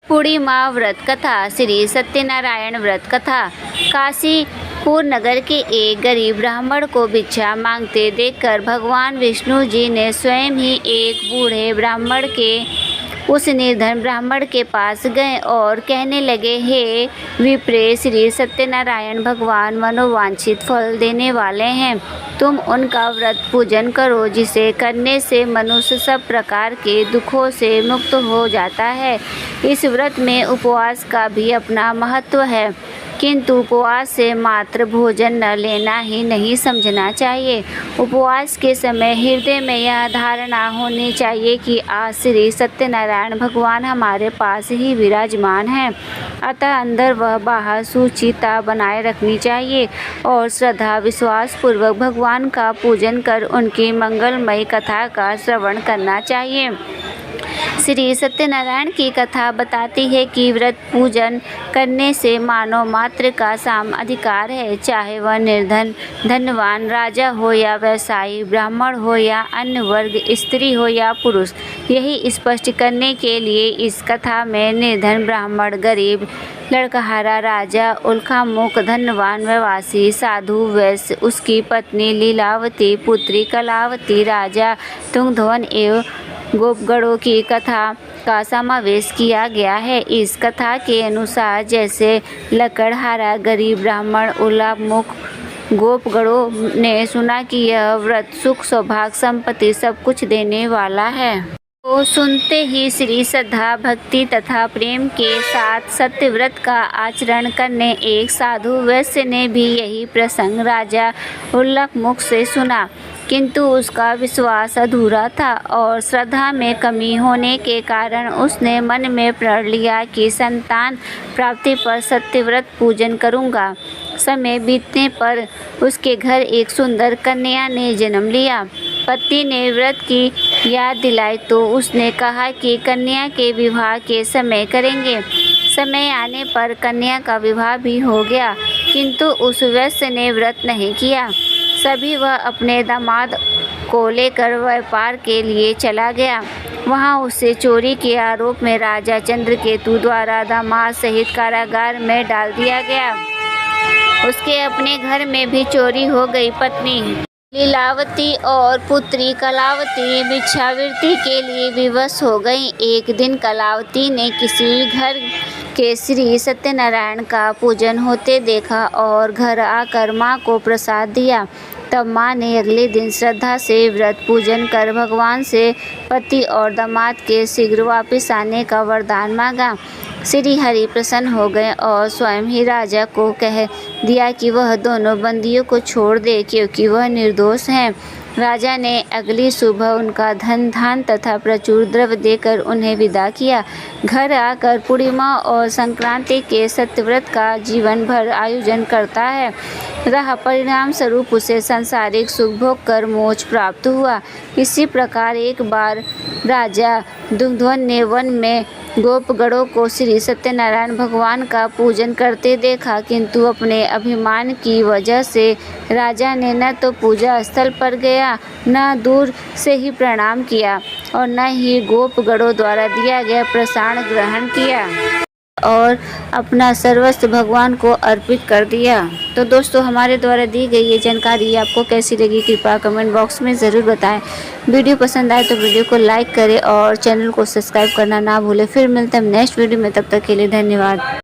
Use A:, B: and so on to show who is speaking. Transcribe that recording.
A: पूर्णिमा व्रत कथा। श्री सत्यनारायण व्रत कथा। काशीपुर नगर के एक गरीब ब्राह्मण को भिक्षा मांगते देखकर भगवान विष्णु जी ने स्वयं ही एक बूढ़े ब्राह्मण के उस निर्धन ब्राह्मण के पास गए और कहने लगे, हे विप्रे, श्री सत्यनारायण भगवान मनोवांछित फल देने वाले हैं। तुम उनका व्रत पूजन करो, जिसे करने से मनुष्य सब प्रकार के दुखों से मुक्त हो जाता है। इस व्रत में उपवास का भी अपना महत्व है, किंतु उपवास से मात्र भोजन न लेना ही नहीं समझना चाहिए। उपवास के समय हृदय में यह धारणा होनी चाहिए कि आज श्री सत्यनारायण भगवान हमारे पास ही विराजमान हैं, अतः अंदर व बाहर शुचिता बनाए रखनी चाहिए और श्रद्धा विश्वास पूर्वक भगवान का पूजन कर उनकी मंगलमयी कथा का श्रवण करना चाहिए। श्री सत्यनारायण की कथा बताती है कि व्रत पूजन करने से मानव मात्र का साम अधिकार है, चाहे वह निर्धन, धनवान, राजा हो या व्यवसायी, ब्राह्मण हो या अन्य वर्ग, स्त्री हो या पुरुष। यही स्पष्ट करने के लिए इस कथा में निर्धन ब्राह्मण, गरीब, लड़कहारा, राजा, उल्कामुख, धनवान, व्यवसायी, साधु, वैश्य, उसकी पत्नी लीलावती, पुत्री कलावती, राजा तुंगध्वन एवं गोपगणों की कथा का समावेश किया गया है। इस कथा के अनुसार जैसे लकड़हारा गरीब ब्राह्मण, उल्कामुख गोपगणों ने सुना कि यह व्रत सुख, सौभाग्य, संपत्ति सब कुछ देने वाला है, तो सुनते ही श्री श्रद्धा, भक्ति तथा प्रेम के साथ सत्य व्रत का आचरण करने एक साधु वैश्य ने भी यही प्रसंग राजा उल्कामुख से सुना, किंतु उसका विश्वास अधूरा था और श्रद्धा में कमी होने के कारण उसने मन में प्रण लिया कि संतान प्राप्ति पर सत्यव्रत पूजन करूंगा। समय बीतने पर उसके घर एक सुंदर कन्या ने जन्म लिया। पति ने व्रत की याद दिलाई तो उसने कहा कि कन्या के विवाह के समय करेंगे। समय आने पर कन्या का विवाह भी हो गया, किंतु उस वैश्य ने व्रत नहीं किया। सभी वह अपने दामाद को लेकर व्यापार के लिए चला गया। वहां उसे चोरी के आरोप में राजा चंद्रकेतु द्वारा दामाद सहित कारागार में डाल दिया गया। उसके अपने घर में भी चोरी हो गई। पत्नी लीलावती और पुत्री कलावती भिक्षावृत्ति के लिए विवश हो गईं। एक दिन कलावती ने किसी घर के श्री सत्यनारायण का पूजन होते देखा और घर आकर माँ को प्रसाद दिया। तब माँ ने अगले दिन श्रद्धा से व्रत पूजन कर भगवान से पति और दामाद के शीघ्र वापस आने का वरदान मांगा। श्री हरि प्रसन्न हो गए और स्वयं ही राजा को कह दिया कि वह दोनों बंदियों को छोड़ दे, क्योंकि वह निर्दोष हैं। राजा ने अगली सुबह उनका धन धान तथा प्रचुर द्रव्य देकर उन्हें विदा किया। घर आकर पूर्णिमा और संक्रांति के सत्यव्रत का जीवन भर आयोजन करता है। रहा परिणाम स्वरूप उसे सांसारिक सुख भोग कर मोक्ष प्राप्त हुआ। इसी प्रकार एक बार राजा तुंगध्वन ने वन में गोपगणों को श्री सत्यनारायण भगवान का पूजन करते देखा, किंतु अपने अभिमान की वजह से राजा ने न तो पूजा स्थल पर गया, न दूर से ही प्रणाम किया और न ही गोपगणों द्वारा दिया गया प्रसाद ग्रहण किया और अपना सर्वस्व भगवान को अर्पित कर दिया। तो दोस्तों, हमारे द्वारा दी गई ये जानकारी आपको कैसी लगी, कृपया कमेंट बॉक्स में ज़रूर बताएं। वीडियो पसंद आए तो वीडियो को लाइक करें और चैनल को सब्सक्राइब करना ना भूलें। फिर मिलते हैं नेक्स्ट वीडियो में, तब तक के लिए धन्यवाद।